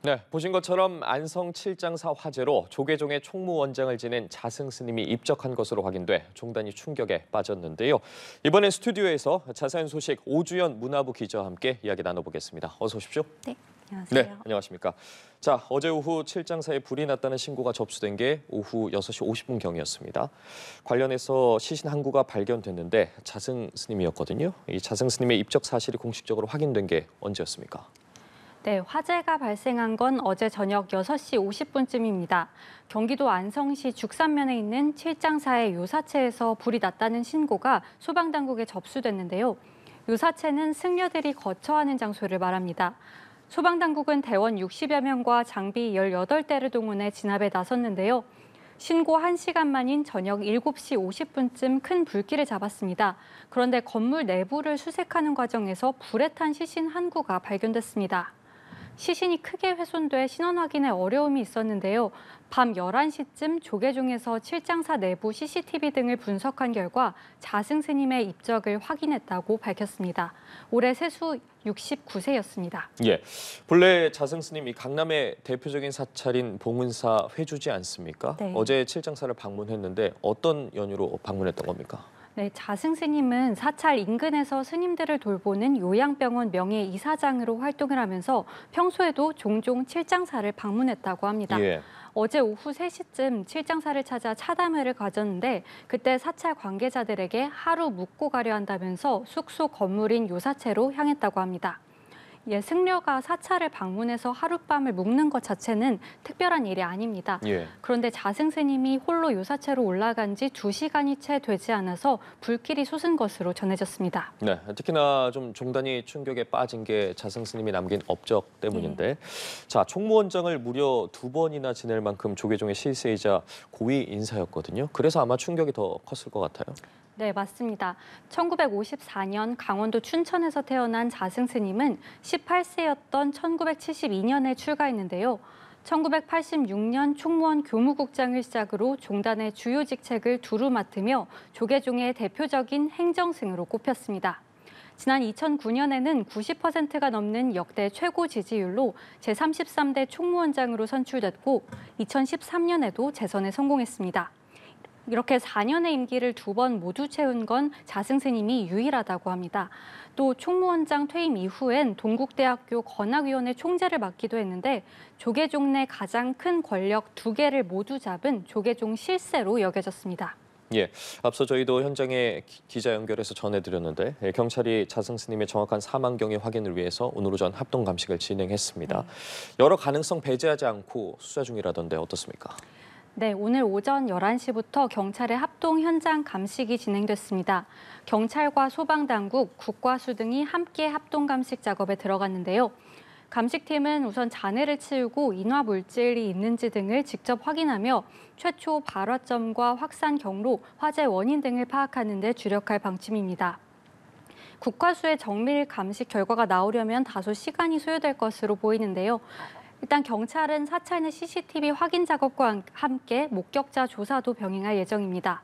네, 보신 것처럼 안성 칠장사 화재로 조계종의 총무원장을 지낸 자승 스님이 입적한 것으로 확인돼 종단이 충격에 빠졌는데요. 이번엔 스튜디오에서 자세한 소식 오주연 문화부 기자와 함께 이야기 나눠보겠습니다. 어서 오십시오. 네, 안녕하세요. 네, 안녕하십니까. 자, 어제 오후 칠장사에 불이 났다는 신고가 접수된 게 오후 6시 50분경이었습니다. 관련해서 시신 한 구가 발견됐는데 자승 스님이었거든요. 이 자승 스님의 입적 사실이 공식적으로 확인된 게 언제였습니까? 네, 화재가 발생한 건 어제 저녁 6시 50분쯤입니다. 경기도 안성시 죽산면에 있는 칠장사의 요사체에서 불이 났다는 신고가 소방당국에 접수됐는데요. 요사체는 승려들이 거처하는 장소를 말합니다. 소방당국은 대원 60여 명과 장비 18대를 동원해 진압에 나섰는데요. 신고 1시간 만인 저녁 7시 50분쯤 큰 불길을 잡았습니다. 그런데 건물 내부를 수색하는 과정에서 불에 탄 시신 한 구가 발견됐습니다. 시신이 크게 훼손돼 신원 확인에 어려움이 있었는데요. 밤 11시쯤 조계종에서 칠장사 내부 CCTV 등을 분석한 결과 자승 스님의 입적을 확인했다고 밝혔습니다. 올해 세수 69세였습니다. 예, 본래 자승 스님이 강남의 대표적인 사찰인 봉은사 회주지 않습니까? 네. 어제 칠장사를 방문했는데 어떤 연유로 방문했던 겁니까? 네, 자승 스님은 사찰 인근에서 스님들을 돌보는 요양병원 명예 이사장으로 활동을 하면서 평소에도 종종 칠장사를 방문했다고 합니다. 예. 어제 오후 3시쯤 칠장사를 찾아 차담회를 가졌는데 그때 사찰 관계자들에게 하루 묵고 가려 한다면서 숙소 건물인 요사체로 향했다고 합니다. 예, 승려가 사찰을 방문해서 하룻밤을 묵는 것 자체는 특별한 일이 아닙니다. 예. 그런데 자승 스님이 홀로 요사체로 올라간 지 2시간이 채 되지 않아서 불길이 솟은 것으로 전해졌습니다. 네, 특히나 좀 종단이 충격에 빠진 게 자승 스님이 남긴 업적 때문인데, 자, 총무원장을 무려 2번이나 지낼 만큼 조계종의 실세이자 고위 인사였거든요. 그래서 아마 충격이 더 컸을 것 같아요. 네, 맞습니다. 1954년 강원도 춘천에서 태어난 자승 스님은 18세였던 1972년에 출가했는데요. 1986년 총무원 교무국장을 시작으로 종단의 주요 직책을 두루 맡으며 조계종의 대표적인 행정승으로 꼽혔습니다. 지난 2009년에는 90%가 넘는 역대 최고 지지율로 제33대 총무원장으로 선출됐고 2013년에도 재선에 성공했습니다. 이렇게 4년의 임기를 2번 모두 채운 건 자승 스님이 유일하다고 합니다. 또 총무원장 퇴임 이후엔 동국대학교 건학위원회 총재를 맡기도 했는데 조계종 내 가장 큰 권력 2개를 모두 잡은 조계종 실세로 여겨졌습니다. 예, 앞서 저희도 현장에 기자 연결해서 전해드렸는데 경찰이 자승 스님의 정확한 사망 경위 확인을 위해서 오늘 오전 합동 감식을 진행했습니다. 여러 가능성 배제하지 않고 수사 중이라던데 어떻습니까? 네, 오늘 오전 11시부터 경찰의 합동 현장 감식이 진행됐습니다. 경찰과 소방당국, 국과수 등이 함께 합동 감식 작업에 들어갔는데요. 감식팀은 우선 잔해를 치우고 인화 물질이 있는지 등을 직접 확인하며 최초 발화점과 확산 경로, 화재 원인 등을 파악하는 데 주력할 방침입니다. 국과수의 정밀 감식 결과가 나오려면 다소 시간이 소요될 것으로 보이는데요. 일단 경찰은 사찰 내 CCTV 확인 작업과 함께 목격자 조사도 병행할 예정입니다.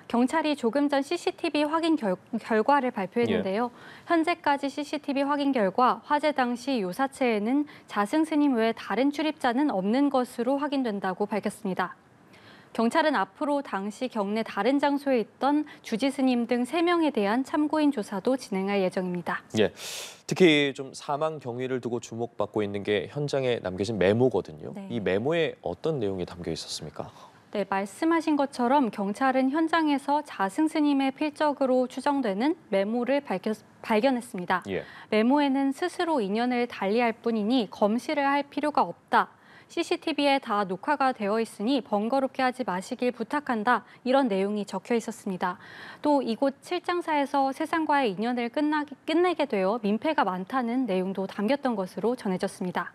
경찰이 조금 전 CCTV 확인 결과를 발표했는데요. 현재까지 CCTV 확인 결과 화재 당시 요사체에는 자승 스님 외에 다른 출입자는 없는 것으로 확인된다고 밝혔습니다. 경찰은 앞으로 당시 경내 다른 장소에 있던 주지 스님 등 3명에 대한 참고인 조사도 진행할 예정입니다. 예, 특히 좀 사망 경위를 두고 주목받고 있는 게 현장에 남겨진 메모거든요. 네. 이 메모에 어떤 내용이 담겨 있었습니까? 네, 말씀하신 것처럼 경찰은 현장에서 자승 스님의 필적으로 추정되는 메모를 발견했습니다. 예. 메모에는 스스로 인연을 달리할 뿐이니 검시를 할 필요가 없다. CCTV에 다 녹화가 되어 있으니 번거롭게 하지 마시길 부탁한다. 이런 내용이 적혀 있었습니다. 또 이곳 칠장사에서 세상과의 인연을 끝내게 되어 민폐가 많다는 내용도 담겼던 것으로 전해졌습니다.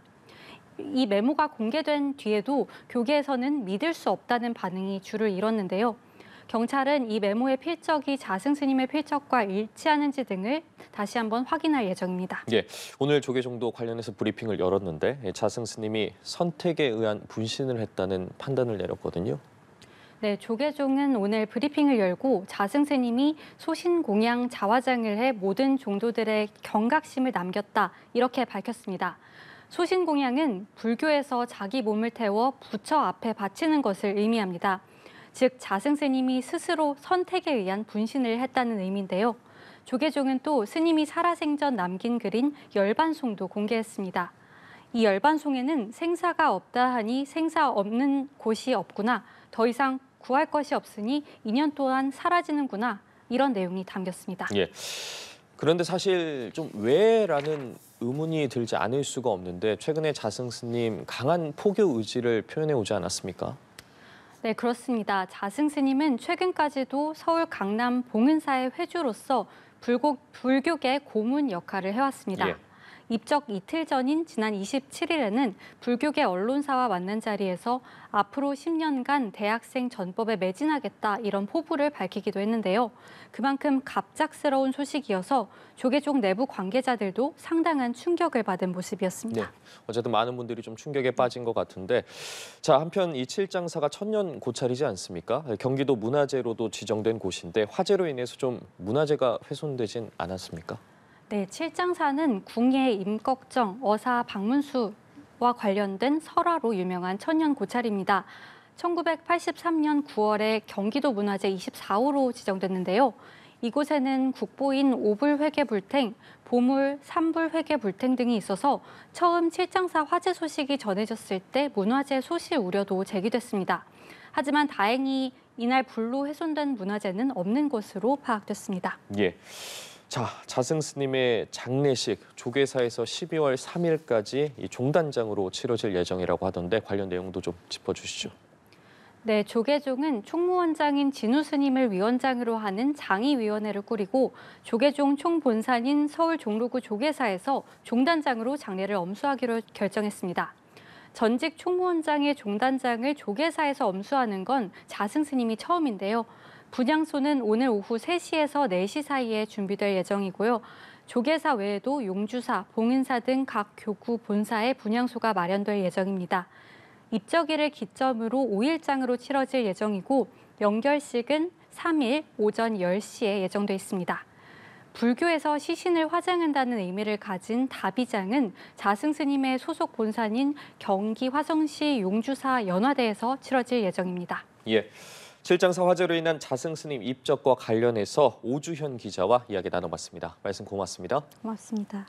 이 메모가 공개된 뒤에도 교계에서는 믿을 수 없다는 반응이 줄을 이뤘는데요. 경찰은 이 메모의 필적이 자승 스님의 필적과 일치하는지 등을 다시 한번 확인할 예정입니다. 예, 오늘 조계종도 관련해서 브리핑을 열었는데 자승 스님이 선택에 의한 분신을 했다는 판단을 내렸거든요. 네, 조계종은 오늘 브리핑을 열고 자승 스님이 소신공양 자화장을 해 모든 종도들의 경각심을 남겼다 이렇게 밝혔습니다. 소신공양은 불교에서 자기 몸을 태워 부처 앞에 바치는 것을 의미합니다. 즉 자승 스님이 스스로 선택에 의한 분신을 했다는 의미인데요. 조계종은 또 스님이 살아생전 남긴 글인 열반송도 공개했습니다. 이 열반송에는 생사가 없다 하니 생사 없는 곳이 없구나, 더 이상 구할 것이 없으니 인연 또한 사라지는구나, 이런 내용이 담겼습니다. 예. 그런데 사실 좀 왜라는 의문이 들지 않을 수가 없는데 최근에 자승 스님 강한 포교 의지를 표현해 오지 않았습니까? 네, 그렇습니다. 자승 스님은 최근까지도 서울 강남 봉은사의 회주로서 불교계 고문 역할을 해왔습니다. 예. 입적 이틀 전인 지난 27일에는 불교계 언론사와 만난 자리에서 앞으로 10년간 대학생 전법에 매진하겠다, 이런 포부를 밝히기도 했는데요. 그만큼 갑작스러운 소식이어서 조계종 내부 관계자들도 상당한 충격을 받은 모습이었습니다. 네. 어쨌든 많은 분들이 좀 충격에 빠진 것 같은데, 자, 한편 이 칠장사가 천년 고찰이지 않습니까? 경기도 문화재로도 지정된 곳인데 화재로 인해서 좀 문화재가 훼손되진 않았습니까? 네, 칠장사는 궁예, 임꺽정, 어사, 박문수와 관련된 설화로 유명한 천년 고찰입니다. 1983년 9월에 경기도 문화재 24호로 지정됐는데요. 이곳에는 국보인 오불회계불탱, 보물, 삼불회계불탱 등이 있어서 처음 칠장사 화재 소식이 전해졌을 때 문화재 소실 우려도 제기됐습니다. 하지만 다행히 이날 불로 훼손된 문화재는 없는 것으로 파악됐습니다. 예. 자, 자승 스님의 장례식 조계사에서 12월 3일까지 이 종단장으로 치러질 예정이라고 하던데 관련 내용도 좀 짚어주시죠. 네, 조계종은 총무원장인 진우 스님을 위원장으로 하는 장의위원회를 꾸리고 조계종 총본산인 서울 종로구 조계사에서 종단장으로 장례를 엄수하기로 결정했습니다. 전직 총무원장의 종단장을 조계사에서 엄수하는 건 자승 스님이 처음인데요. 분향소는 오늘 오후 3시에서 4시 사이에 준비될 예정이고요. 조계사 외에도 용주사, 봉은사 등 각 교구 본사에 분향소가 마련될 예정입니다. 입적일을 기점으로 5일장으로 치러질 예정이고 연결식은 3일 오전 10시에 예정돼 있습니다. 불교에서 시신을 화장한다는 의미를 가진 다비장은 자승 스님의 소속 본산인 경기 화성시 용주사 연화대에서 치러질 예정입니다. 예. 칠장사 화재로 인한 자승 스님 입적과 관련해서 오주현 기자와 이야기 나눠봤습니다. 말씀 고맙습니다. 고맙습니다.